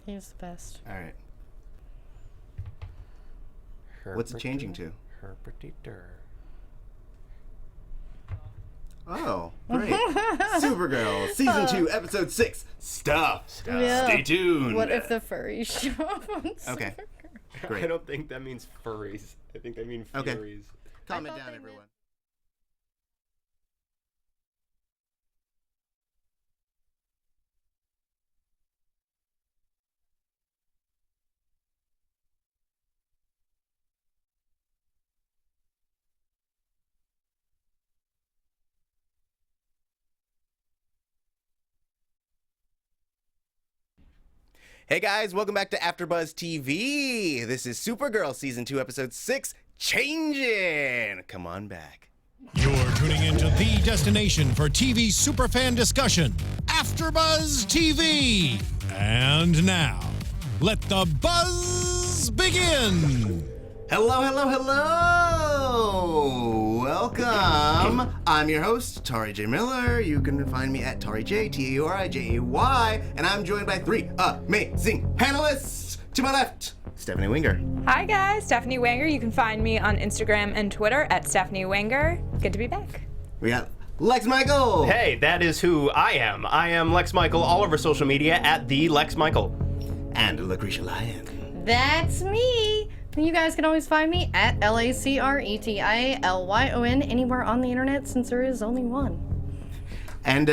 He's the best. All right. What's it changing to? Oh, great. Supergirl, Season 2, Episode 6, Stuff. Yeah. Stay tuned. What if the furries show up on Okay. Supergirl? Great. I don't think that means furries. I think they mean Okay. furies. Calm it thought down, they everyone. Hey guys, welcome back to AFTERBUZZ TV. This is Supergirl Season 2, Episode 6, Changin'. Come on back. You're tuning into the destination for TV superfan discussion, AFTERBUZZ TV. And now, let the buzz begin. Hello, hello, hello! Welcome! I'm your host, Tauri J. Miller. You can find me at Tauri J, T-A-U-R-I-J-A-Y, and I'm joined by three amazing panelists. To my left, Stephanie Wenger. Hi guys, Stephanie Wenger. You can find me on Instagram and Twitter at Stephanie Wenger. Good to be back. We got Lex Michael. Hey, that is who I am. I am Lex Michael all over social media at the Lex Michael. And Lacretia Lyon. That's me. You guys can always find me at LACRETIALYON anywhere on the internet since there is only one. And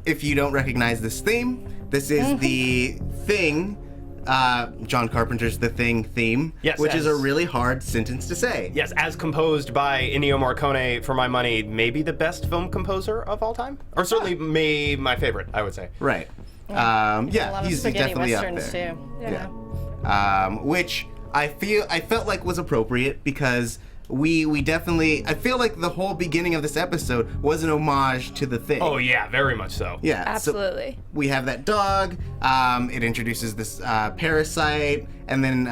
if you don't recognize this theme, this is the Thing, John Carpenter's The Thing theme, Yes, which is a as- really hard sentence to say. Yes, as composed by Ennio Morricone, for my money, maybe the best film composer of all time? Or certainly my favorite, I would say. Right. A Yeah, lot of he's spaghetti definitely up westerns there. too. Yeah. Which I felt like was appropriate because we definitely, I feel like the whole beginning of this episode was an homage to The Thing. Oh yeah, very much so. Yeah. Absolutely. So we have that dog, it introduces this parasite, and then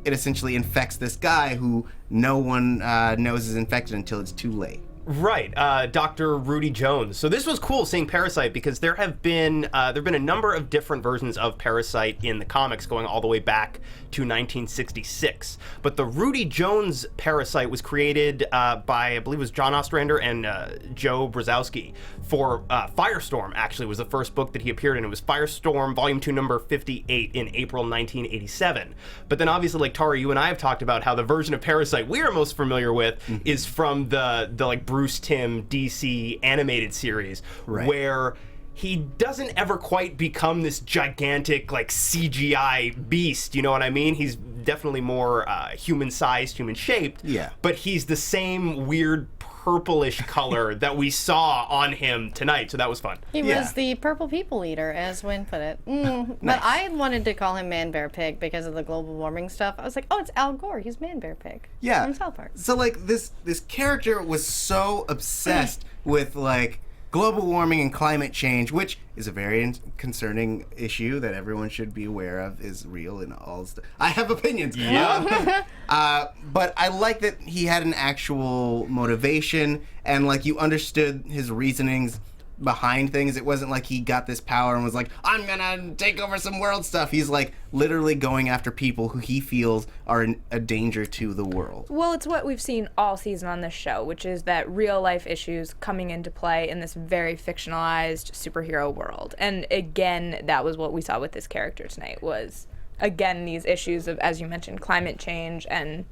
it essentially infects this guy who no one knows is infected until it's too late. Right, Dr. Rudy Jones. So this was cool seeing Parasite because there have been a number of different versions of Parasite in the comics going all the way back to 1966. But the Rudy Jones Parasite was created by, I believe it was John Ostrander and Joe Brzezowski for Firestorm, actually, was the first book that he appeared in. It was Firestorm, Volume 2, number 58 in April 1987. But then obviously, like Tara, you and I have talked about how the version of Parasite we are most familiar with is from the like Bruce Timm DC animated series, Right. where he doesn't ever quite become this gigantic like CGI beast, you know what I mean? He's definitely more human-sized, human-shaped, Yeah. but he's the same weird purplish color that we saw on him tonight, so that was fun. He Yeah. was the purple people eater, as Wynn put it. Nice. But I wanted to call him Man Bear Pig because of the global warming stuff. I was like, oh, it's Al Gore. He's Man Bear Pig. Yeah. From South Park. So like this character was so obsessed with like global warming and climate change, which is a very concerning issue that everyone should be aware of, is real and all stuff. I have opinions. Yeah. But I like that he had an actual motivation and like you understood his reasonings behind things. It wasn't like he got this power and was like, I'm gonna take over some world stuff. He's like literally going after people who he feels are a danger to the world. Well, it's what we've seen all season on this show, which is that real life issues coming into play in this very fictionalized superhero world. And again, that was what we saw with this character tonight, was again these issues of, as you mentioned, climate change and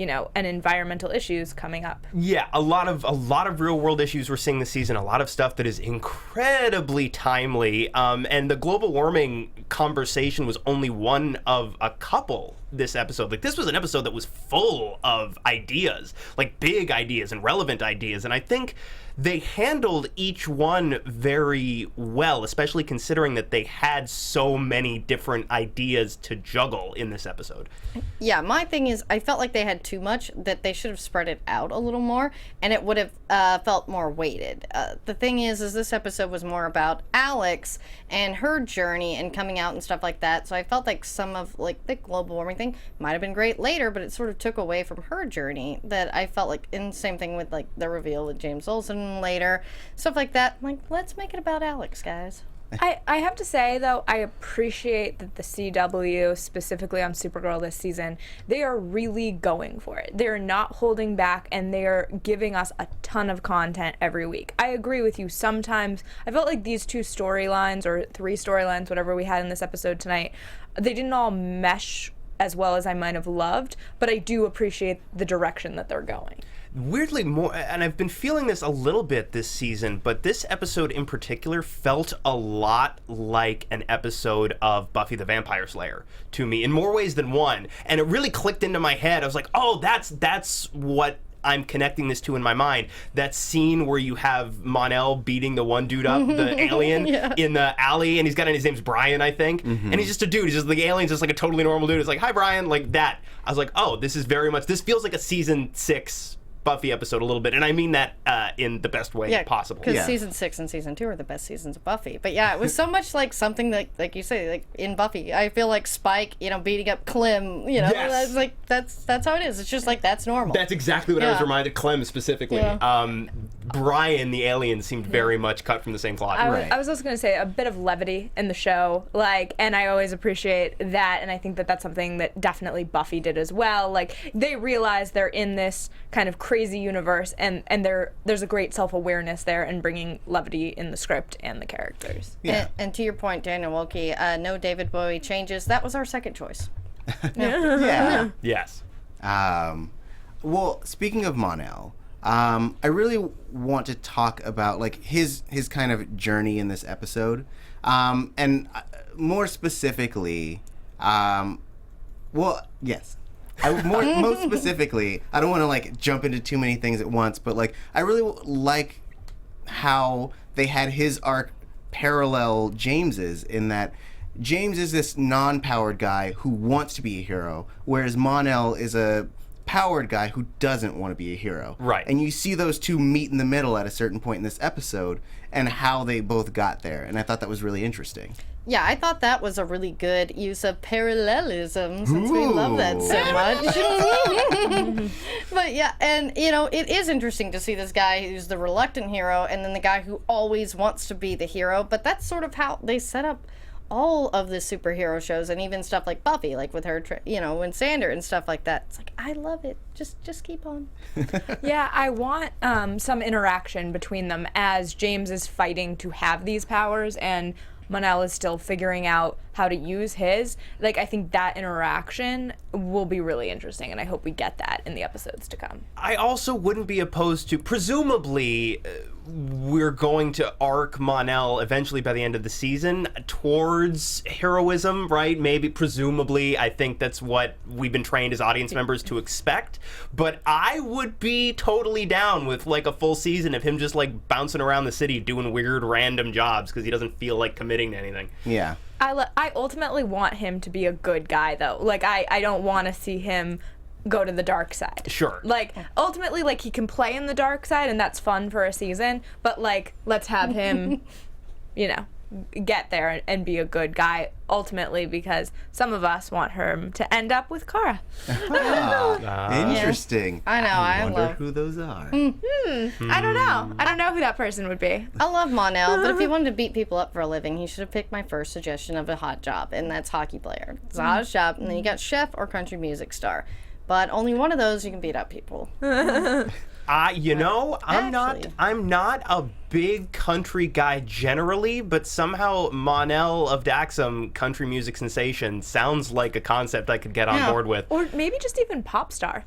and environmental issues coming up. Yeah, a lot of real world issues we're seeing this season, a lot of stuff that is incredibly timely, and the global warming conversation was only one of a couple this episode. Like, this was an episode that was full of ideas, like big ideas and relevant ideas, and I think they handled each one very well, especially considering that they had so many different ideas to juggle in this episode. Yeah, my thing is, I felt like they had too much, that they should have spread it out a little more, and it would have felt more weighted. The thing is this episode was more about Alex and her journey and coming out and stuff like that, so I felt like some of, like, the global warming thing might have been great later, but it sort of took away from her journey, that I felt like, and same thing with, like, the reveal with James Olsen later, stuff like that. Like, let's make it about Alex, guys. I have to say, though, I appreciate that the CW, specifically on Supergirl this season, they are really going for it. They're not holding back, and they're giving us a ton of content every week. I agree with you. Sometimes I felt like these 2 storylines, or 3 storylines, whatever we had in this episode tonight, they didn't all mesh as well as I might have loved, but I do appreciate the direction that they're going. Weirdly more, and I've been feeling this a little bit this season, but this episode in particular felt a lot like an episode of Buffy the Vampire Slayer to me in more ways than one. And it really clicked into my head. I was like, oh, that's what I'm connecting this to in my mind. That scene where you have Mon-El beating the one dude up, the alien, in the alley, and his name's Brian, I think. And he's just a dude. He's just, the alien's just like a totally normal dude. It's like, hi, Brian, like that. I was like, oh, this feels like a season 6 Buffy episode a little bit, and I mean that in the best way possible. Because season 6 and season 2 are the best seasons of Buffy. But yeah, it was so much like something that, like you say, like in Buffy, I feel like Spike, beating up Clem, that's like that's how it is. It's just like that's normal. That's exactly what I was reminded. Clem specifically. Yeah. Brian, the alien, seemed very much cut from the same cloth. I was also going to say a bit of levity in the show, and I always appreciate that, and I think that that's something that definitely Buffy did as well. Like, they realize they're in this kind of crazy universe, and there's a great self-awareness there in bringing levity in the script and the characters. Yeah. And to your point, Daniel Wilkie, no David Bowie changes. That was our second choice. Yeah. Yes. Well, speaking of Mon-El, I really want to talk about like his kind of journey in this episode, and more specifically, most specifically, I don't want to like jump into too many things at once, but like I really like how they had his arc parallel James's, in that James is this non-powered guy who wants to be a hero, whereas Mon-El is a powered guy who doesn't want to be a hero. Right. And you see those two meet in the middle at a certain point in this episode and how they both got there. And I thought that was really interesting. Yeah, I thought that was a really good use of parallelism, since we love that so much. But yeah, and it is interesting to see this guy who's the reluctant hero and then the guy who always wants to be the hero. But that's sort of how they set up all of the superhero shows, and even stuff like Buffy, like with her, and Sander and stuff like that. It's like, I love it. Just keep on. Yeah, I want some interaction between them as James is fighting to have these powers and Mon-El is still figuring out how to use his. Like, I think that interaction will be really interesting, and I hope we get that in the episodes to come. I also wouldn't be opposed to, presumably, we're going to arc Mon-El eventually by the end of the season towards heroism, right? Maybe, presumably, I think that's what we've been trained as audience members to expect. But I would be totally down with like a full season of him just like bouncing around the city doing weird random jobs because he doesn't feel like committing to anything. Yeah. I ultimately want him to be a good guy, though. Like, I don't want to see him go to the dark side. Sure. Like, ultimately, like, he can play in the dark side, and that's fun for a season, but, like, let's have him, get there and be a good guy, ultimately, because some of us want him to end up with Kara. Interesting. I know, I wonder love who those are. I don't know. I don't know who that person would be. I love Mon-El, but if he wanted to beat people up for a living, he should have picked my first suggestion of a hot job, and that's hockey player. It's the hottest job, and then you got chef or country music star. But only one of those you can beat up people. I'm not a big country guy generally, but somehow Mon-El of Daxam, country music sensation, sounds like a concept I could get on board with. Or maybe just even pop star.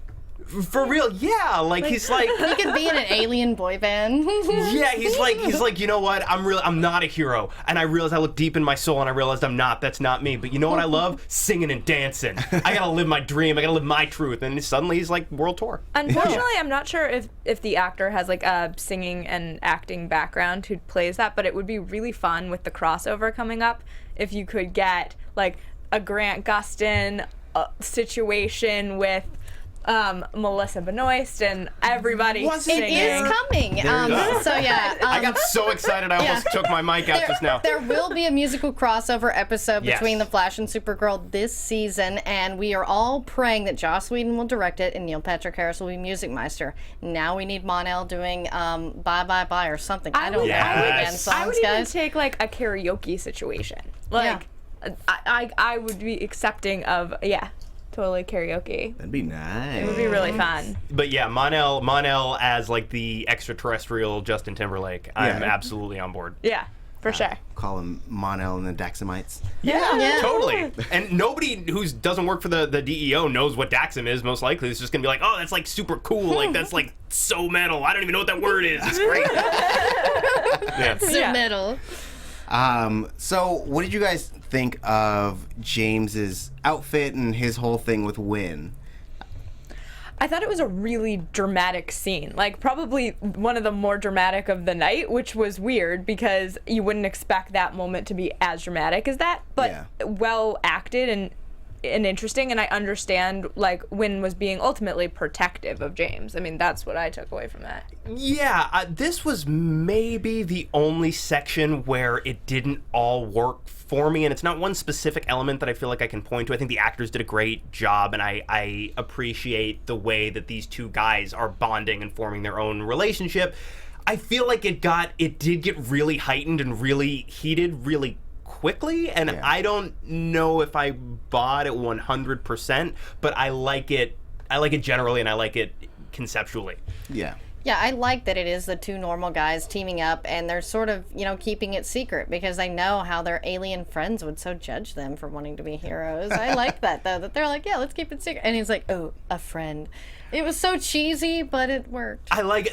For real, yeah. Like he's like he could be in an alien boy band. Yeah, he's like, you know what? I'm not a hero, and I realized I looked deep in my soul, and I realized I'm not. That's not me. But you know what I love? Singing and dancing. I gotta live my dream. I gotta live my truth. And suddenly he's like world tour. Unfortunately, I'm not sure if the actor has like a singing and acting background who plays that, but it would be really fun with the crossover coming up if you could get like a Grant Gustin situation with Melissa Benoist and everybody singing. It is coming. So yeah, I got so excited I almost took my mic out just now. There will be a musical crossover episode Yes. between The Flash and Supergirl this season, and we are all praying that Joss Whedon will direct it and Neil Patrick Harris will be Music Meister. Now we need Mon-El doing Bye Bye Bye or something. I don't know again Yes. songs, I would even guys. take like a karaoke situation. Like, I would be accepting of totally karaoke. That'd be nice. It would be really fun. But yeah, Mon-El as like the extraterrestrial Justin Timberlake. I'm absolutely on board. Yeah, for sure. Call him Mon-El and the Daxamites. Yeah, totally. And nobody who doesn't work for the DEO knows what Daxam is, most likely. It's just going to be like, oh, that's like super cool. Like, that's like so metal. I don't even know what that word is. It's great. Middle. So what did you guys think of James's outfit and his whole thing with Wynn? I thought it was a really dramatic scene. Like, probably one of the more dramatic of the night, which was weird because you wouldn't expect that moment to be as dramatic as that. But well acted and interesting, and I understand, like, Wynn was being ultimately protective of James. I mean, that's what I took away from that. Yeah, this was maybe the only section where it didn't all work for me, and it's not one specific element that I feel like I can point to. I think the actors did a great job, and I appreciate the way that these two guys are bonding and forming their own relationship. I feel like it did get really heightened and really heated really quickly, and I don't know if I bought it 100%, but I like it generally, and I like it conceptually. Yeah. Yeah, I like that it is the two normal guys teaming up, and they're sort of, keeping it secret because they know how their alien friends would so judge them for wanting to be heroes. I like that, though, that they're like, yeah, let's keep it secret. And he's like, oh, a friend. It was so cheesy, but it worked. I like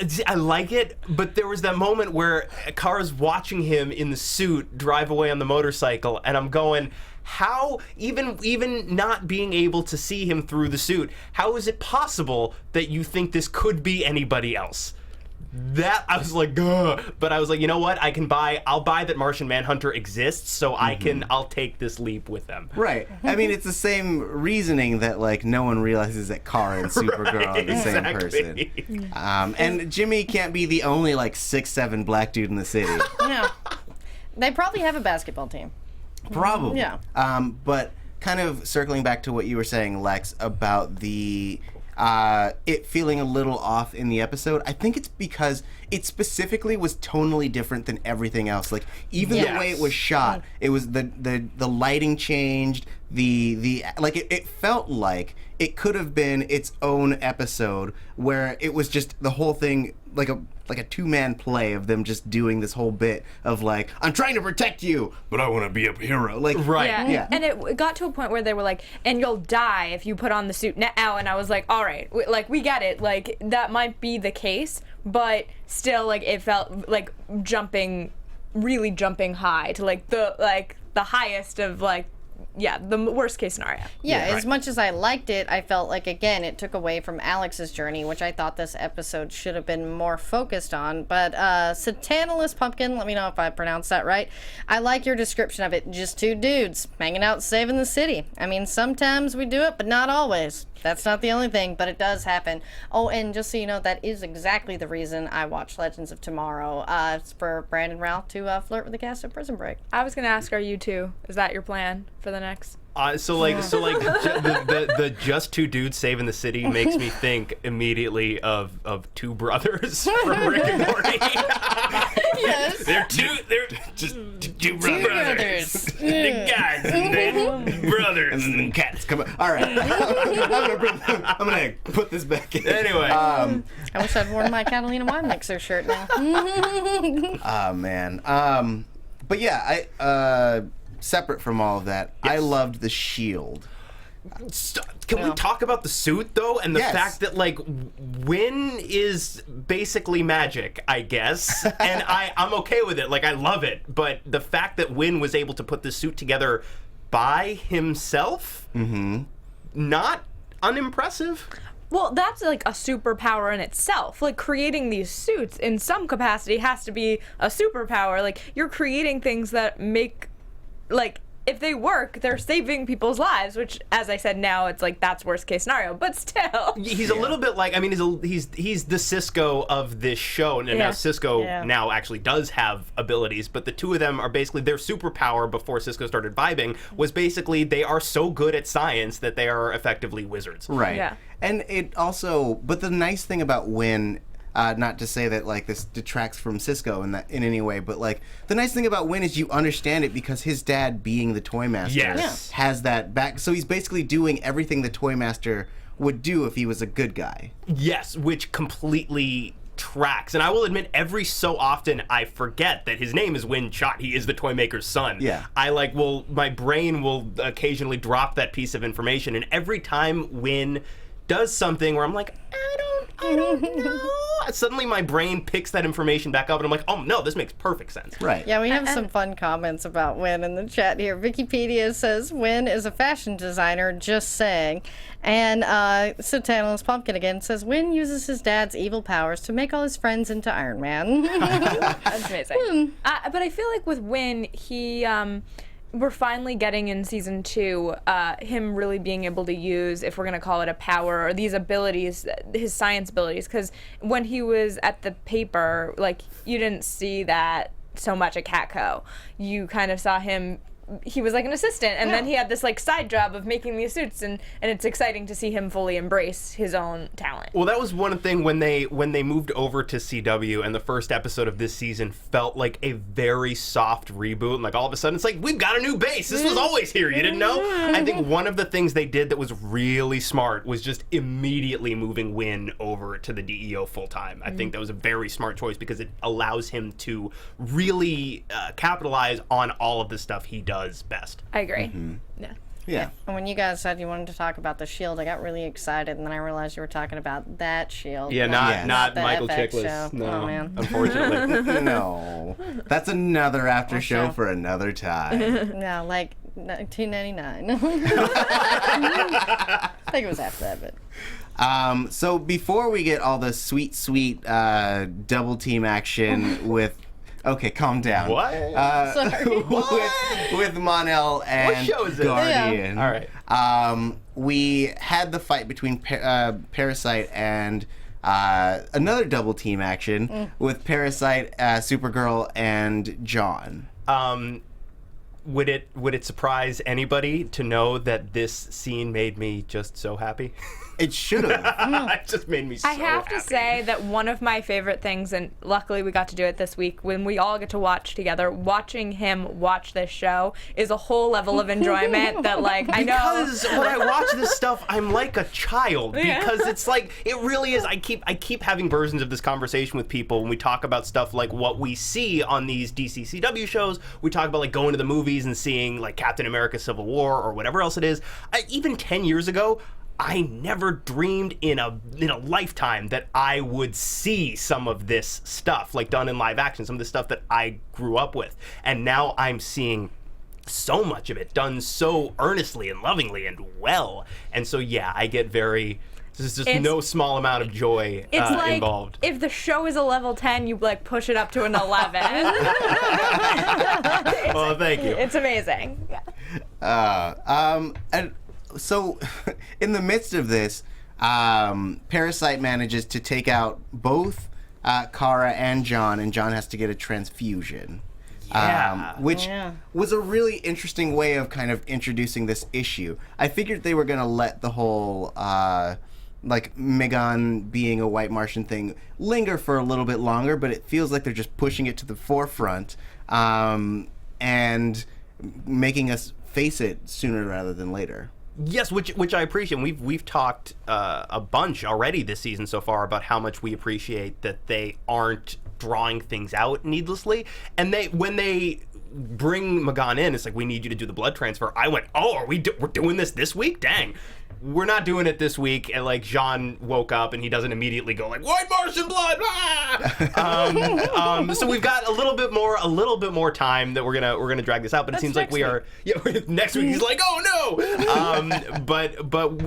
it, but there was that moment where Kara's watching him in the suit drive away on the motorcycle, and I'm going, how, even not being able to see him through the suit, how is it possible that you think this could be anybody else? That, I was like, ugh. But I was like, you know what? I'll buy that Martian Manhunter exists, so I'll take this leap with them. Right. I mean, it's the same reasoning that, like, no one realizes that Kara and Supergirl are the same person. And Jimmy can't be the only, like, 6'7" black dude in the city. Yeah. They probably have a basketball team. Probably. Yeah. But kind of circling back to what you were saying, Lex, about the it feeling a little off in the episode, I think it's because it specifically was tonally different than everything else. Like, even the way it was shot, it was the lighting changed, it felt like it could have been its own episode where it was just the whole thing like a two-man play of them just doing this whole bit of like, I'm trying to protect you, but I want to be a hero. Like, Yeah. And it got to a point where they were like, and you'll die if you put on the suit now. And I was like, all right, we get it. Like, that might be the case, but still, like, it felt like really jumping high to like the highest of the worst case scenario. Yeah, as much as I liked it, I felt like, again, it took away from Alex's journey, which I thought this episode should have been more focused on. But Satanalist Pumpkin, let me know if I pronounced that right. I like your description of it. Just two dudes hanging out saving the city. I mean, sometimes we do it, but not always. That's not the only thing, but it does happen. Oh, and just so you know, that is exactly the reason I watch Legends of Tomorrow. It's for Brandon Routh to flirt with the cast of Prison Break. I was gonna ask, are you too? Is that your plan for the next? The just two dudes saving the city makes me think immediately of two brothers from Rick and Morty. Yes. They're just two brothers. The guys and then brothers. and then cats come on. All right. I'm gonna put this back in. Anyway. I wish I'd worn my Catalina Wine Mixer shirt now. Oh, man. But yeah, I separate from all of that, I loved the shield. Can we talk about the suit, though, and the fact that, like, Wynn is basically magic, I guess, and I'm okay with it. Like, I love it, but the fact that Wynn was able to put the suit together by himself, not unimpressive. Well, that's like a superpower in itself. Like, creating these suits in some capacity has to be a superpower. Like, you're creating things that make, like, if they work, they're saving people's lives, which, as I said, now it's like that's worst case scenario, but still. He's a little bit like, I mean, he's the Cisco of this show, and now Cisco now actually does have abilities, but the two of them are basically, their superpower before Cisco started vibing was basically they are so good at science that they are effectively wizards. Right. Yeah. And it also, but the nice thing about Win, not to say that like this detracts from Cisco in any way, but like the nice thing about Win is you understand it because his dad, being the Toy Master, has that back. So he's basically doing everything the Toy Master would do if he was a good guy. Yes, which completely tracks. And I will admit, every so often I forget that his name is Win Chot. He is the toy maker's son. Yeah. My brain will occasionally drop that piece of information, and every time Win does something where I'm like, I don't know. Suddenly my brain picks that information back up and I'm like, oh no, this makes perfect sense. Right. Yeah, we have some fun comments about Win in the chat here. Wikipedia says Win is a fashion designer, just saying. And Satanalis Pumpkin again says Win uses his dad's evil powers to make all his friends into Iron Man. That's amazing. But I feel like with Win, he we're finally getting in season 2 him really being able to use, if we're going to call it a power, or these abilities, his science abilities, because when he was at the paper, like, you didn't see that so much at Catco. You kind of saw him, he was like an assistant, and then he had this like side job of making these suits, and it's exciting to see him fully embrace his own talent. Well, that was one thing when they moved over to CW, and the first episode of this season felt like a very soft reboot, and like all of a sudden it's like, we've got a new base, this was always here, you didn't know? I think one of the things they did that was really smart was just immediately moving Win over to the DEO full-time. I think that was a very smart choice because it allows him to really capitalize on all of the stuff he does best. I agree. Yeah. And when you guys said you wanted to talk about the Shield, I got really excited, and then I realized you were talking about that Shield. Yeah, not the Michael FX Chiklis. show. No, Oh, man. unfortunately. No. That's another after show show. for another time. No, like 1999. I think it was after that, but. So before we get all the sweet double team action with... Okay, calm down. What? Sorry. with Mon-El and What show is it? Guardian. Yeah. All right. We had the fight between Parasite and another double team action with Parasite, Supergirl, and John. Would it surprise anybody to know that this scene made me just so happy? It should have. It just made me so I have happy. to say that one of my favorite things, and luckily we got to do it this week, when we all get to watch together, watching him watch this show is a whole level of enjoyment that, like, I know. Because when I watch this stuff, I'm like a child. Because it's like, it really is. I keep having versions of this conversation with people when we talk about stuff like what we see on these DCCW shows. We talk about like going to the movies and seeing like Captain America Civil War or whatever else it is. Even 10 years ago, I never dreamed in a lifetime that I would see some of this stuff, like done in live action, some of the stuff that I grew up with. And now I'm seeing so much of it done so earnestly and lovingly and well. And so, yeah, I get very... There's just no small amount of joy It's like involved. if the show is a level 10, you like push it up to an 11. Well, thank you. It's amazing. And so, in the midst of this, Parasite manages to take out both Kara and John has to get a transfusion. Which was a really interesting way of kind of introducing this issue. I figured they were going to let the whole, like, Megan being a white Martian thing linger for a little bit longer, but it feels like they're just pushing it to the forefront and making us face it sooner rather than later. Yes, which I appreciate. We've talked a bunch already this season so far about how much we appreciate that they aren't drawing things out needlessly. And when they bring Magan in, it's like, we need you to do the blood transfer. I went, oh, we're doing this week? Dang. We're not doing it this week. And like Jean woke up and he doesn't immediately go like, white Martian blood. Ah! So we've got a little bit more time that we're gonna drag this out. But it seems like we are. Yeah, next week he's like, oh no. But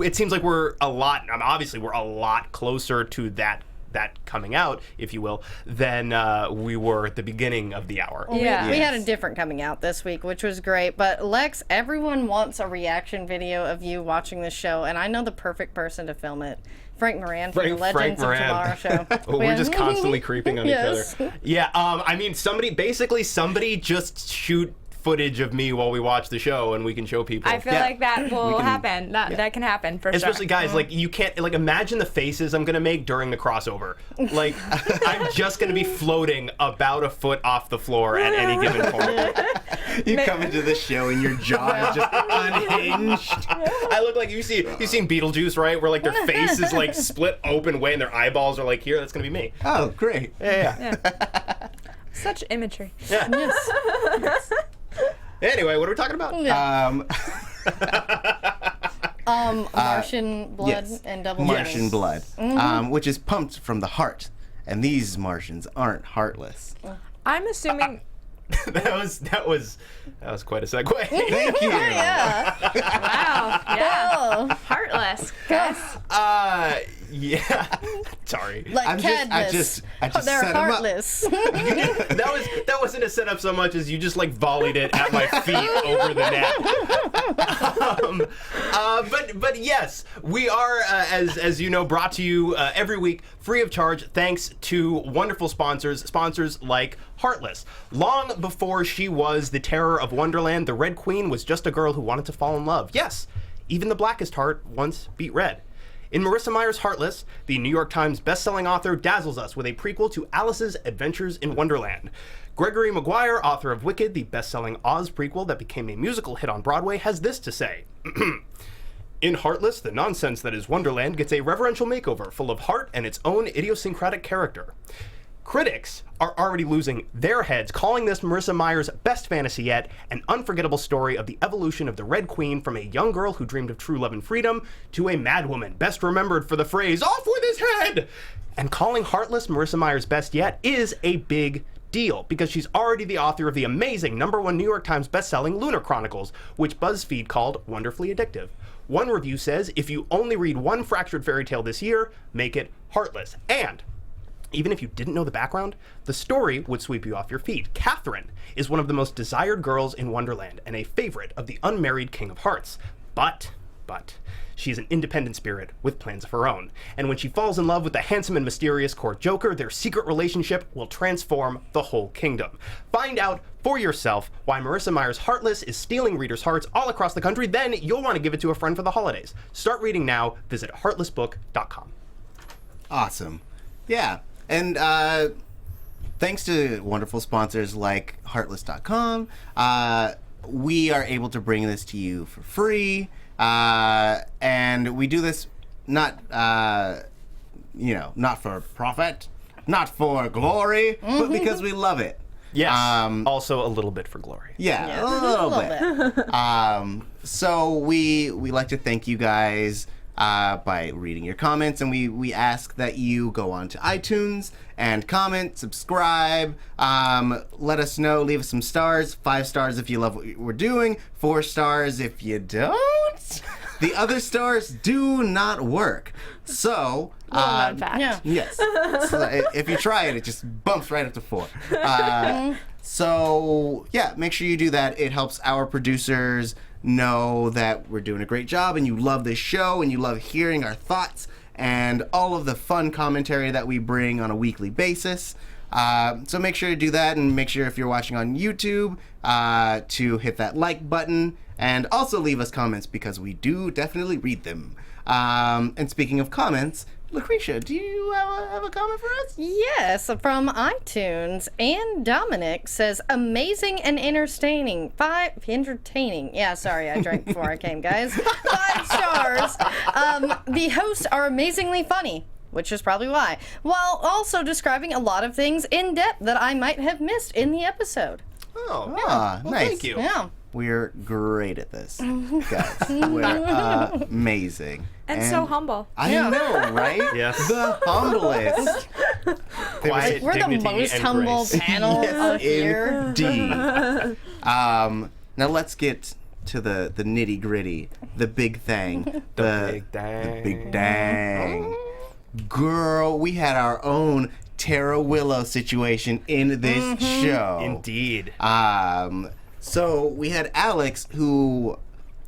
it seems like we're a lot. Obviously, we're a lot closer to that that coming out, if you will, than we were at the beginning of the hour. Yeah. We had a different coming out this week, which was great. But Lex, everyone wants a reaction video of you watching this show, and I know the perfect person to film it. Frank Moran from the Legends of Tomorrow show. Oh, we're just constantly creeping on Yes. each other. Yeah, I mean, somebody just shoot footage of me while we watch the show, and we can show people. I feel like that will happen. That can happen for Especially sure. guys, like, you can't, like, imagine the faces I'm gonna make during the crossover. Like, I'm just gonna be floating about a foot off the floor at any given point. You come into the show and your jaw is just unhinged. I look like you've seen Beetlejuice, right? Where like their face is like split open way and their eyeballs are like here. That's gonna be me. Oh, great. Yeah. Such imagery. Yes. Anyway, what are we talking about? Martian blood Yes. and double Martian joints. blood, which is pumped from the heart. And these Martians aren't heartless. I'm assuming. that was quite a segue. Thank you. Yeah. Wow. Yeah. Oh, Heartless. Guys. Yeah. Sorry. like I Cadmus. just They're set 'em up. heartless. That wasn't a setup so much as you just like volleyed it at my feet over the net. But yes, we are as you know, brought to you every week free of charge, thanks to wonderful sponsors like Heartless. Long before she was the terror of Wonderland, the Red Queen was just a girl who wanted to fall in love. Yes, even the blackest heart once beat red. In Marissa Meyer's Heartless, the New York Times bestselling author dazzles us with a prequel to Alice's Adventures in Wonderland. Gregory Maguire, author of Wicked, the bestselling Oz prequel that became a musical hit on Broadway, has this to say. In Heartless, the nonsense that is Wonderland gets a reverential makeover full of heart and its own idiosyncratic character. Critics are already losing their heads, calling this Marissa Meyer's best fantasy yet, an unforgettable story of the evolution of the Red Queen from a young girl who dreamed of true love and freedom to a madwoman, best remembered for the phrase, "off with his head!" And calling Heartless Marissa Meyer's best yet is a big deal, because she's already the author of the amazing #1 New York Times bestselling Lunar Chronicles, which BuzzFeed called wonderfully addictive. One review says, if you only read one fractured fairy tale this year, make it Heartless. And even if you didn't know the background, the story would sweep you off your feet. Catherine is one of the most desired girls in Wonderland and a favorite of the unmarried King of Hearts. But, she's an independent spirit with plans of her own. And when she falls in love with the handsome and mysterious court joker, their secret relationship will transform the whole kingdom. Find out for yourself why Marissa Meyer's Heartless is stealing readers' hearts all across the country. Then you'll want to give it to a friend for the holidays. Start reading now. Visit heartlessbook.com. Awesome. Yeah. And thanks to wonderful sponsors like Heartless.com, we are able to bring this to you for free. And we do this not for profit, not for glory, but because we love it. Yes. Also a little bit for glory. Yeah, a little bit. So we like to thank you guys by reading your comments, and we ask that you go on to iTunes and comment, subscribe, let us know, leave us some stars, 5 stars if you love what we're doing, 4 stars if you don't. The other stars do not work. So, Known fact. Yeah. yes. So if you try it, it just bumps right up to 4. So, yeah, make sure you do that. It helps our producers know that we're doing a great job and you love this show and you love hearing our thoughts and all of the fun commentary that we bring on a weekly basis. So make sure to do that, and make sure if you're watching on YouTube to hit that like button and also leave us comments, because we do definitely read them. And speaking of comments, Lacretia, do you have a comment for us? Yes, from iTunes. And Dominic says, amazing and entertaining. 5 entertaining. Yeah, sorry, I drank before I came, guys. 5 stars. The hosts are amazingly funny, which is probably why, while also describing a lot of things in depth that I might have missed in the episode. Oh, yeah. Ah, Well, nice. thank you. Yeah. We're great at this, guys. We're amazing. And so humble. I know, right? Yes. The humblest. Quiet We're the dignity most and humble grace. panel out here. Indeed. Now let's get to the nitty gritty, the big thing, the big dang. big dang. girl, we had our own Tara Willow situation in this show. Indeed. So we had Alex who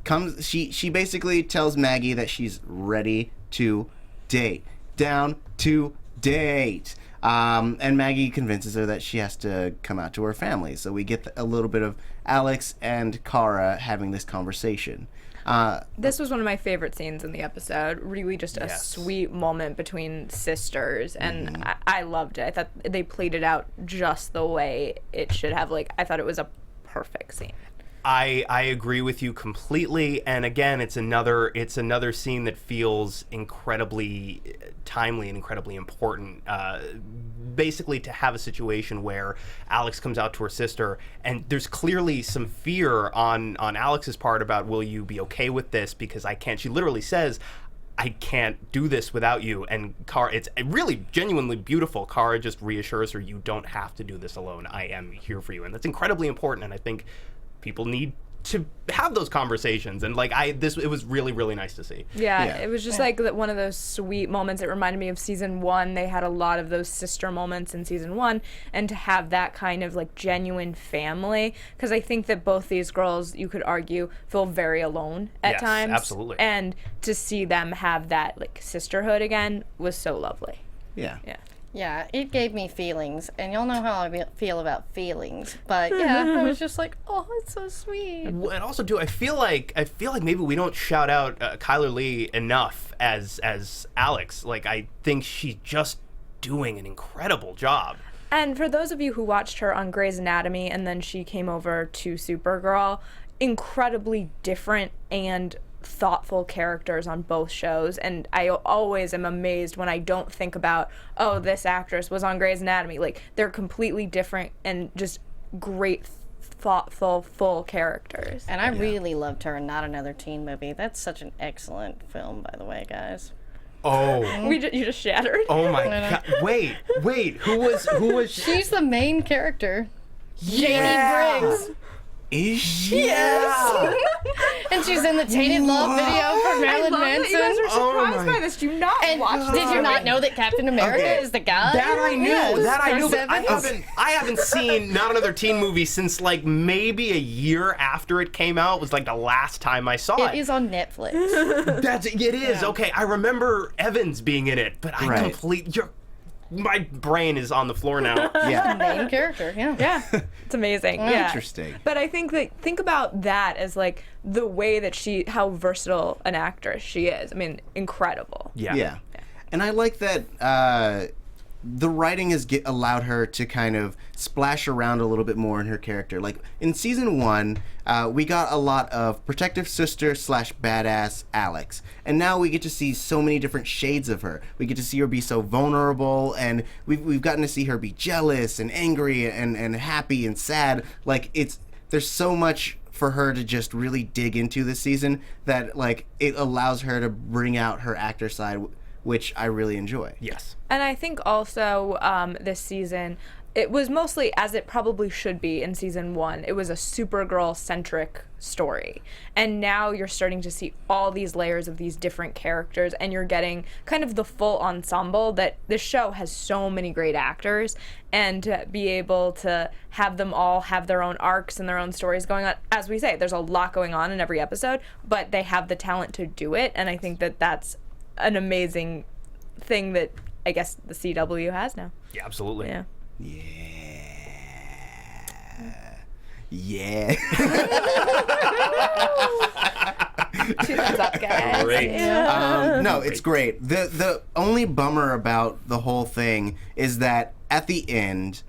comes, she basically tells Maggie that she's ready to date. Down to date. And Maggie convinces her that she has to come out to her family. So we get a little bit of Alex and Kara having this conversation. This was one of my favorite scenes in the episode. Really just a sweet moment between sisters, and I loved it. I thought they played it out just the way it should have. Like, I thought it was a perfect scene. I agree with you completely, and again, it's another scene that feels incredibly timely and incredibly important. Basically, to have a situation where Alex comes out to her sister, and there's clearly some fear on Alex's part about, will you be okay with this? Because I can't. She literally says, I can't do this without you. And Kara, it's really genuinely beautiful. Kara just reassures her, you don't have to do this alone. I am here for you, and that's incredibly important. And I think people need to have those conversations, and it was really, really nice to see. Yeah, it was just like one of those sweet moments. It reminded me of season 1. They had a lot of those sister moments in season 1, and to have that kind of like genuine family, because I think that both these girls, you could argue, feel very alone at times. Absolutely. And to see them have that like sisterhood again was so lovely. Yeah. Yeah, it gave me feelings, and y'all know how I feel about feelings. But yeah, I was just like, oh, it's so sweet. And also, too, I feel like maybe we don't shout out Kyler Lee enough as Alex. Like, I think she's just doing an incredible job. And for those of you who watched her on Grey's Anatomy and then she came over to Supergirl, incredibly different and thoughtful characters on both shows, and I always am amazed when I don't think about, oh, this actress was on Grey's Anatomy. Like, they're completely different and just great, thoughtful, full characters. And I really loved her in Not Another Teen Movie. That's such an excellent film, by the way, guys. Oh. You just shattered. Oh my God. Wait. Who was she? She's the main character. Yeah. Janie Briggs. Is she? Yes. And she's in the Tainted Love video for Marilyn Manson. You guys are surprised my by this. Do not And watch did this. you not know that Captain America is the guy? That I knew. Yes, That I knew. Chris But Evans. I haven't seen Not Another Teen Movie since like maybe a year after it came out. Was like the last time I saw it. It is on Netflix. It is. Yeah. Okay, I remember Evans being in it, but I my brain is on the floor now. Yeah. Main character, yeah. Yeah, it's amazing. Yeah. Interesting. But I think about that as like the way that how versatile an actress she is. I mean, incredible. Yeah. And I like that the writing has allowed her to kind of splash around a little bit more in her character. Like in season 1, we got a lot of protective sister / badass Alex, and now we get to see so many different shades of her. We get to see her be so vulnerable, and we've gotten to see her be jealous and angry and happy and sad. Like there's so much for her to just really dig into this season that like it allows her to bring out her actor side, which I really enjoy. Yes. And I think also this season, it was mostly, as it probably should be in season 1, it was a Supergirl-centric story. And now you're starting to see all these layers of these different characters, and you're getting kind of the full ensemble that this show has so many great actors, and to be able to have them all have their own arcs and their own stories going on. As we say, there's a lot going on in every episode, but they have the talent to do it, and I think that that's an amazing thing that I guess the CW has now. Yeah, absolutely. Yeah. Yeah. Two thumbs up, guys. Great. No, it's great. The only bummer about the whole thing is that at the end,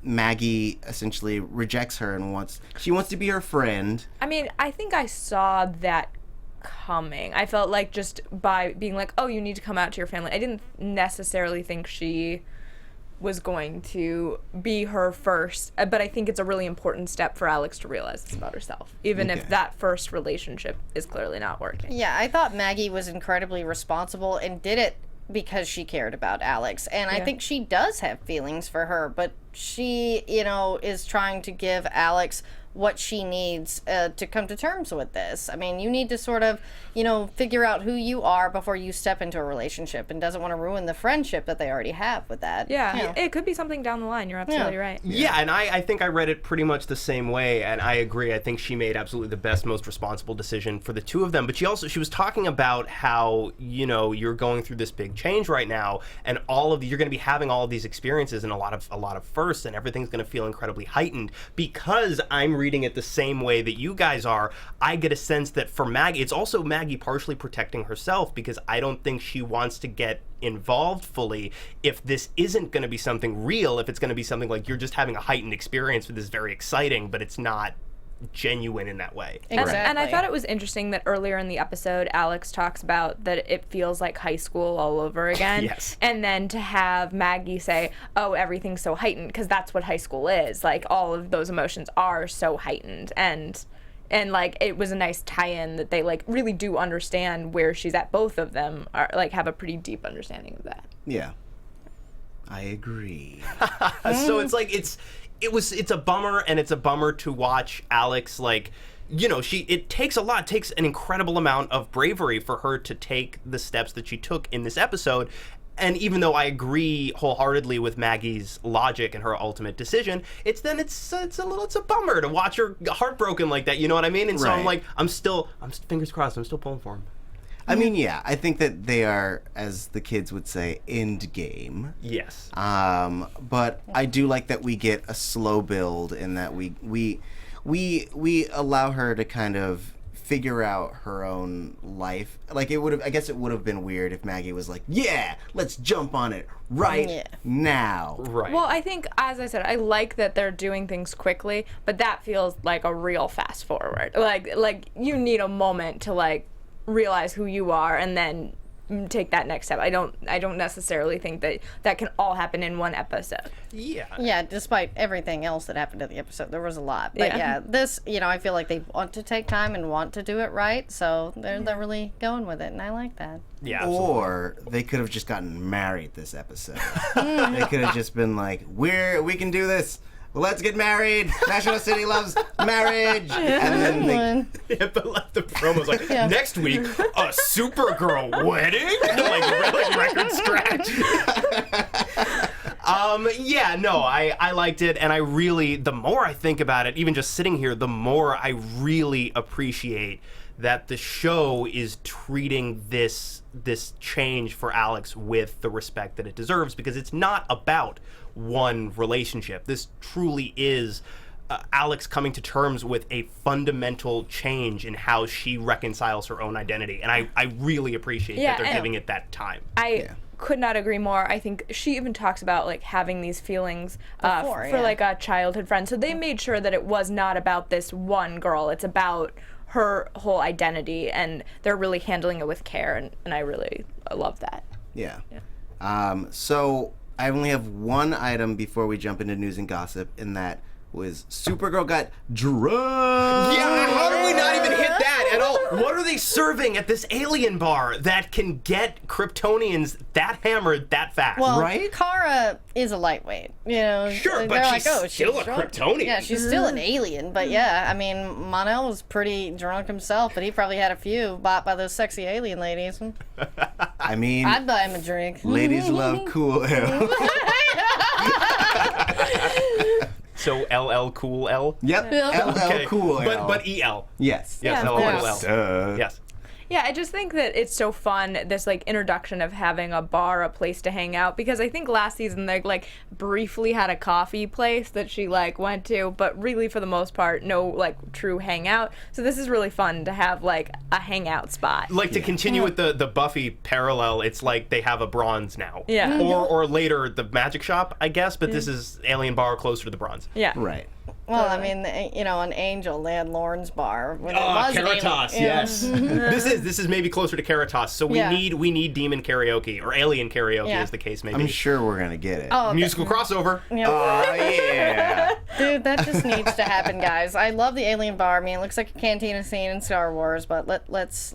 Maggie essentially rejects her and wants to be her friend. I mean, I think I saw that coming. I felt like just by being like, oh, you need to come out to your family. I didn't necessarily think she was going to be her first, but I think it's a really important step for Alex to realize this about herself, even if that first relationship is clearly not working. Yeah, I thought Maggie was incredibly responsible and did it because she cared about Alex. And I think she does have feelings for her, but she, is trying to give Alex what she needs to come to terms with this. I mean, you need to sort of, figure out who you are before you step into a relationship, and doesn't want to ruin the friendship that they already have with that. Yeah, it could be something down the line. You're absolutely right. Yeah, and I think I read it pretty much the same way, and I agree. I think she made absolutely the best, most responsible decision for the two of them. But she was talking about how, you're going through this big change right now, and you're going to be having all of these experiences and a lot of firsts, and everything's going to feel incredibly heightened. Because I'm reading it the same way that you guys are, I get a sense that for Maggie, it's also Maggie partially protecting herself, because I don't think she wants to get involved fully if this isn't going to be something real, if it's going to be something like you're just having a heightened experience with this very exciting, but it's not genuine in that way. Exactly. And I thought it was interesting that earlier in the episode, Alex talks about that it feels like high school all over again. Yes. And then to have Maggie say, oh, everything's so heightened, because that's what high school is. Like, all of those emotions are so heightened. And like, it was a nice tie-in that they like really do understand where she's at. Both of them are like have a pretty deep understanding of that. Yeah. I agree. So it's like it's a bummer, and it's a bummer to watch Alex, like, it takes an incredible amount of bravery for her to take the steps that she took in this episode. And even though I agree wholeheartedly with Maggie's logic and her ultimate decision, it's a bummer to watch her heartbroken like that. You know what I mean? And so I'm like, I'm fingers crossed. I'm still pulling for him. I mean, yeah, I think that they are, as the kids would say, end game. Yes. But I do like that we get a slow build, in that we allow her to kind of figure out her own life. Like, I guess it would have been weird if Maggie was like, yeah, let's jump on it now. Right. Well, I think, as I said, I like that they're doing things quickly, but that feels like a real fast forward. Like you need a moment to like realize who you are and then take that next step. I don't necessarily think that can all happen in one episode. Yeah, despite everything else that happened in the episode, there was a lot. But yeah, this, I feel like they want to take time and want to do it right, so they're really going with it, and I like that. Yeah, absolutely. Or they could have just gotten married this episode. They could have just been like, we can do this. Let's get married. National City loves marriage. And then but like the promo's like, next week, a Supergirl wedding? like record scratch. I liked it, and I really, the more I think about it, even just sitting here, the more I really appreciate that the show is treating this change for Alex with the respect that it deserves, because it's not about one relationship. This truly is Alex coming to terms with a fundamental change in how she reconciles her own identity, and I really appreciate that they're giving it that time. I could not agree more. I think she even talks about like having these feelings for like a childhood friend, so they made sure that it was not about this one girl. It's about her whole identity, and they're really handling it with care, and I really love that. Yeah. So I only have one item before we jump into news and gossip, and that was Supergirl got drunk. Yeah, how do we not even hit that at all? What are they serving at this alien bar that can get Kryptonians that hammered that fast? Well, right? Kara is a lightweight, Sure, but she's still a drunk. Kryptonian. Yeah, she's still an alien, but yeah, I mean, Mon-El was pretty drunk himself, but he probably had a few bought by those sexy alien ladies. I mean, I'd buy him a drink. ladies love cool ale. So LL Cool L? Yep. Yeah. LL Cool Ale. But EL. Yes. Yes, Yeah, LL of Cool course. L. Yes. Yeah, I just think that it's so fun, this like introduction of having a bar, a place to hang out, because I think last season they like briefly had a coffee place that she like went to, but really for the most part no like true hangout. So this is really fun to have like a hangout spot. Like, to continue with the Buffy parallel, it's like they have a Bronze now. Yeah. Or later the Magic Shop, I guess, but this is Alien Bar closer to the Bronze. Yeah. Right. Well, I mean, an Angel, they had Lauren's bar. When it was Caritas, alien, yes. This is maybe closer to Caritas, so we need demon karaoke, or alien karaoke, as the case may be. I'm sure we're gonna get it. Oh, Musical crossover. Oh yeah. dude, that just needs to happen, guys. I love the alien bar. I mean, it looks like a cantina scene in Star Wars, but let's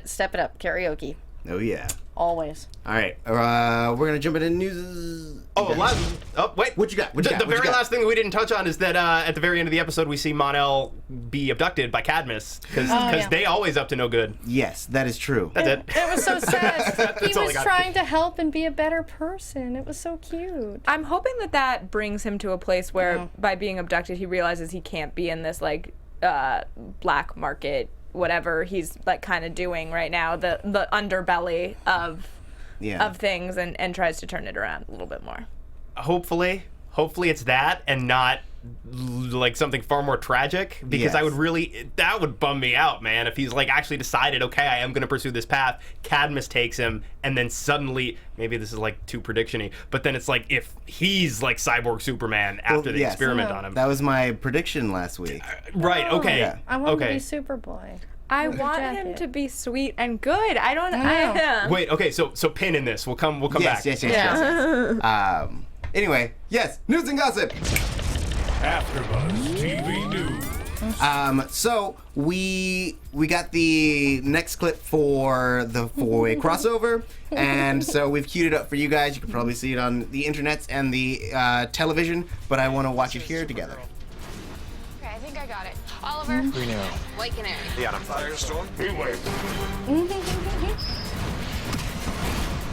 step it up. Karaoke. Oh, yeah. Always. All right. We're going to jump into news. Wait. What you got? What you got? The What you very got? last thing that we didn't touch on is that at the very end of the episode, we see Mon-El be abducted by Cadmus because yeah. they always up to no good. Yes, that is true. That's it. It was so sad. He all I was got. trying to help and be a better person. It was so cute. I'm hoping that brings him to a place where, by being abducted, he realizes he can't be in this like black market, whatever he's like kind of doing right now, the underbelly of things, and tries to turn it around a little bit more. Hopefully it's that and not like something far more tragic, because Yes. that would bum me out, man, if he's like actually decided, okay, I am going to pursue this path, Cadmus takes him, and then suddenly, maybe this is like too prediction-y, but then it's like if he's like Cyborg Superman after they experiment on him. That was my prediction last week. Right, okay. Yeah. I want him to Okay. be Superboy. I want him jacket. to be sweet and good. I don't. know. Wait, okay, so pin in this. We'll come back. Yes. Yeah. Anyway, yes, news and gossip. AfterBuzz TV News. So we got the next clip for the four-way crossover, and so we've queued it up for you guys. You can probably see it on the internets and the television, but I want to watch it here together. Okay, I think I got it. Oliver. Green Arrow. White Canary. The Atom. Firestorm. Heatwave.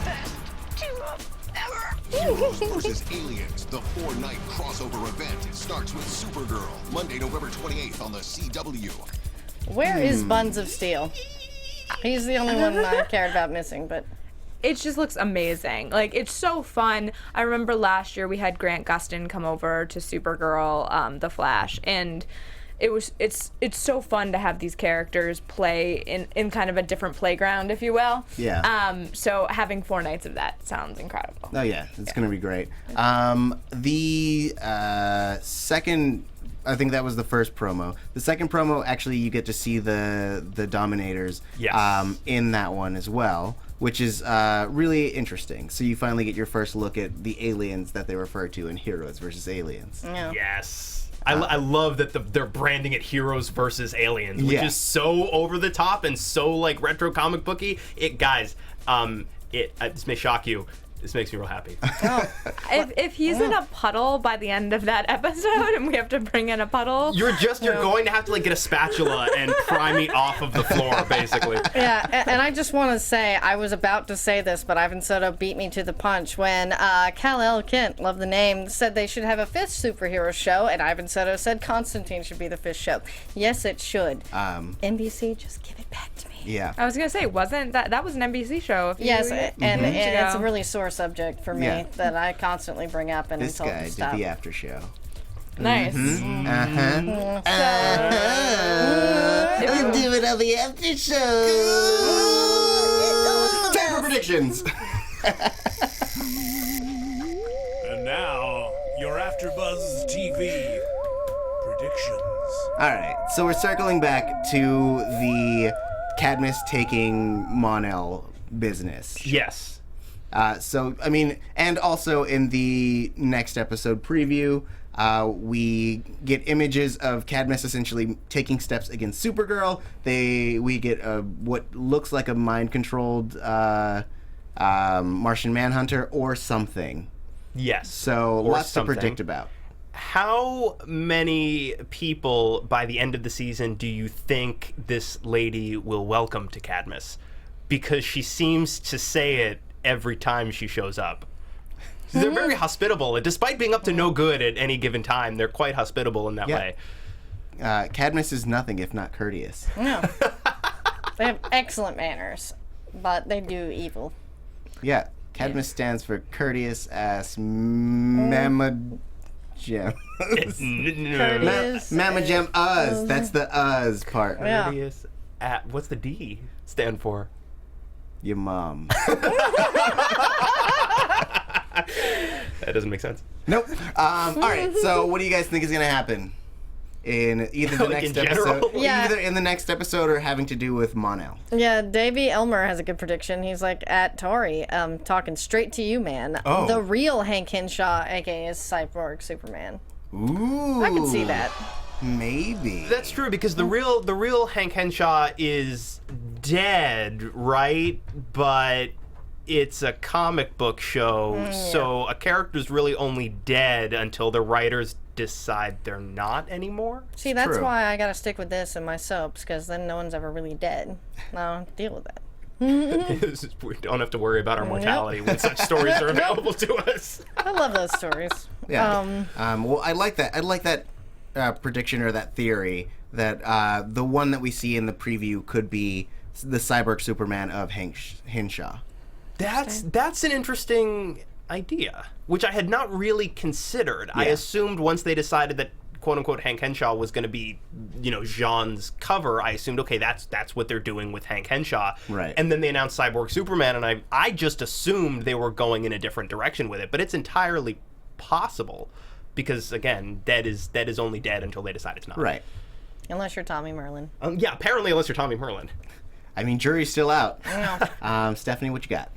Best team up ever. Heroes versus Aliens, the 4-night crossover event. It starts with Supergirl, Monday, November 28th on the CW. Where is Buns of Steel? He's the only one I cared about missing, but It just looks amazing. Like, it's so fun. I remember last year we had Grant Gustin come over to Supergirl, The Flash, and it's so fun to have these characters play in kind of a different playground, if you will. Yeah. So having 4 nights of that sounds incredible. Oh yeah, it's gonna be great. The second, I think that was the first promo. The second promo, actually, you get to see the Dominators. Yes. In that one as well, which is really interesting. So you finally get your first look at the aliens that they refer to in Heroes versus Aliens. yeah. Yes. I love that they're branding it Heroes versus Aliens, which Yeah. is so over the top and so like retro comic booky. This may shock you. This makes me real happy. If he's in a puddle by the end of that episode and we have to bring in a puddle, You're going to have to like get a spatula and pry me off of the floor, basically. Yeah, and I just want to say, I was about to say this, but Ivan Soto beat me to the punch when Kal-El Kent, love the name, said they should have a 5th superhero show, and Ivan Soto said Constantine should be the 5th show. Yes, it should. NBC, just give it back to me. Yeah. I was gonna say, wasn't that was an NBC show? Yes, and it's a ago. really sore subject for me Yeah. that I constantly bring up and This tell them guy to did stop. the after show. Nice. We'll do it on the after show. Time for predictions. And now, your AfterBuzz TV predictions. All right, so we're circling back to the Cadmus taking Mon-El business. Yes. So, I mean, and also in the next episode preview, we get images of Cadmus essentially taking steps against Supergirl. We get what looks like a mind-controlled Martian Manhunter or something. Yes. So, Or lots something. to predict about. How many people by the end of the season do you think this lady will welcome to Cadmus? Because she seems to say it every time she shows up. They're very hospitable, and despite being up to no good at any given time, they're quite hospitable in that Yeah. way. Cadmus is nothing if not courteous. No. They have excellent manners, but they do evil. Yeah, Cadmus stands for courteous ass mamma gem. Courteous. Mamma gem us. That's the us part. Yeah. Courteous what's the D stand for? Your mom. That doesn't make sense. Nope. All right. So, what do you guys think is going to happen in either the Like next in general? episode, Yeah. either in the next episode, or having to do with Mon-El? Yeah, Davey Elmer has a good prediction. He's like, at Tauri, talking straight to you, man. Oh. The real Hank Henshaw, aka Cyborg Superman. Ooh. I can see that. Maybe. That's true, because the real Hank Henshaw is dead, right? But it's a comic book show, so a character's really only dead until the writers decide they're not anymore. See, that's true. why I gotta stick with this in my soaps, because then no one's ever really dead. I don't have to deal with that. We don't have to worry about our mortality when such stories are available to us. I love those stories. Yeah. Well, I like that. I like that prediction or that theory that the one that we see in the preview could be the cyborg Superman of Hank Henshaw. That's an interesting idea, which I had not really considered. I assumed once they decided that quote-unquote Hank Henshaw was going to be, Jean's cover, I assumed, okay, that's what they're doing with Hank Henshaw. Right. And then they announced Cyborg Superman, and I just assumed they were going in a different direction with it. But it's entirely possible, because, again, dead is only dead until they decide it's not. Right. Unless you're Tommy Merlin. Yeah, apparently unless you're Tommy Merlin. I mean, jury's still out. Yeah. Stephanie, what you got?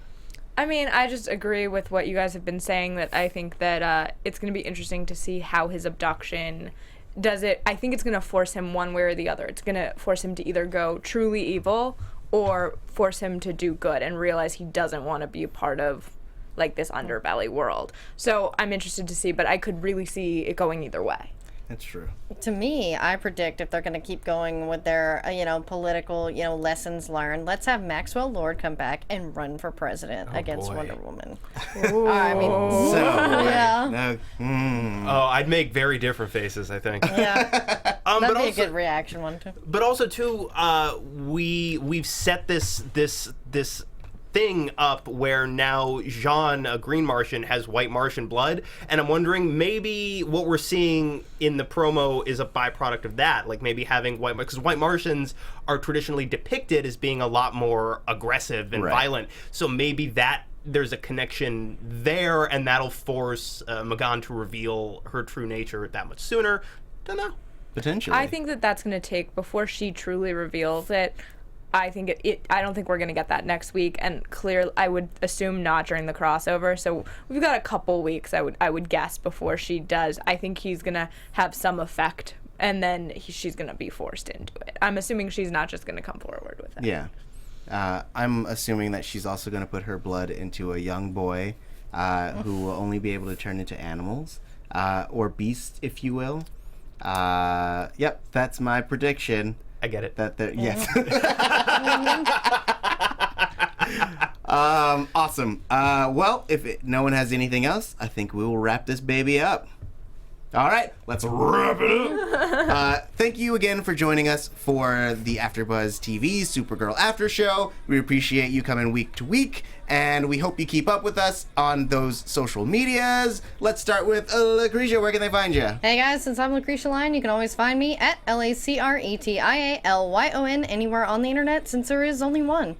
I mean, I just agree with what you guys have been saying, that I think that it's going to be interesting to see how his abduction does it. I think it's going to force him one way or the other. It's going to force him to either go truly evil or force him to do good and realize he doesn't want to be a part of, like, this underbelly world. So I'm interested to see, but I could really see it going either way. That's true. To me, I predict if they're going to keep going with their, political, lessons learned, let's have Maxwell Lord come back and run for president against boy. Wonder Woman. I mean, So, yeah. Oh, I'd make very different faces, I think. Yeah. But That'd be also, a good reaction one, too. But also, too, we've set this thing up where now Jean, a green Martian, has white Martian blood, and I'm wondering maybe what we're seeing in the promo is a byproduct of that, like maybe having white, because white Martians are traditionally depicted as being a lot more aggressive and violent, so maybe that there's a connection there, and that'll force Magan to reveal her true nature that much sooner. Don't know. Potentially. I think that's going to take, before she truly reveals it, I think I don't think we're going to get that next week, and I would assume not during the crossover. So we've got a couple weeks, I would guess, before she does. I think he's going to have some effect, and then she's going to be forced into it. I'm assuming she's not just going to come forward with it. Yeah. I'm assuming that she's also going to put her blood into a young boy who will only be able to turn into animals, or beasts, if you will. Yep, that's my prediction. I get it. Yes. Awesome. Well, if no one has anything else, I think we will wrap this baby up. All right, let's wrap it up. Thank you again for joining us for the AfterBuzz TV Supergirl After Show. We appreciate you coming week to week, and we hope you keep up with us on those social medias. Let's start with Lacretia. Where can they find you? Hey guys, since I'm Lacretia Lyon, you can always find me at LACRETIALYON anywhere on the internet, since there is only one.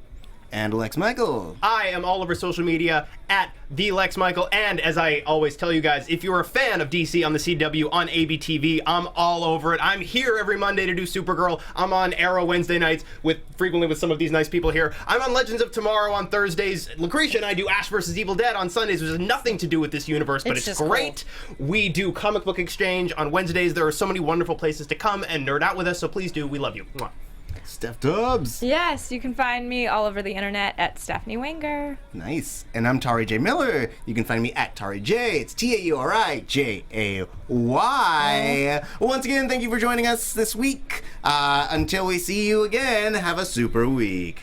And Lex Michael. I am all over social media at the Lex Michael, and as I always tell you guys, if you're a fan of DC on the CW on ABTV, I'm all over it. I'm here every Monday to do Supergirl. I'm on Arrow Wednesday nights frequently with some of these nice people here. I'm on Legends of Tomorrow on Thursdays. Lacretia and I do Ash vs. Evil Dead on Sundays, which has nothing to do with this universe, but it's just great. Cool. We do Comic Book Exchange on Wednesdays. There are so many wonderful places to come and nerd out with us, so please do. We love you. Mwah. Steph Tubbs. Yes, you can find me all over the internet at Stephanie Wenger. Nice. And I'm Tauri J. Miller. You can find me at Tauri J. It's TAURIJAY. Once again, thank you for joining us this week. Until we see you again, have a super week.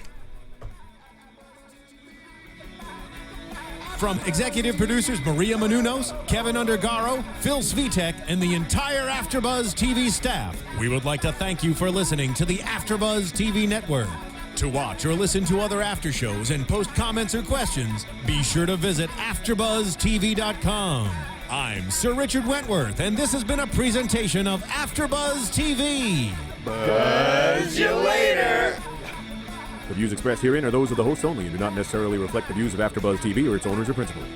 From executive producers Maria Menounos, Kevin Undergaro, Phil Svitek, and the entire AfterBuzz TV staff, we would like to thank you for listening to the AfterBuzz TV network. To watch or listen to other after shows and post comments or questions, be sure to visit AfterBuzzTV.com. I'm Sir Richard Wentworth, and this has been a presentation of AfterBuzz TV. Buzz you later. The views expressed herein are those of the hosts only and do not necessarily reflect the views of AfterBuzz TV or its owners or principals.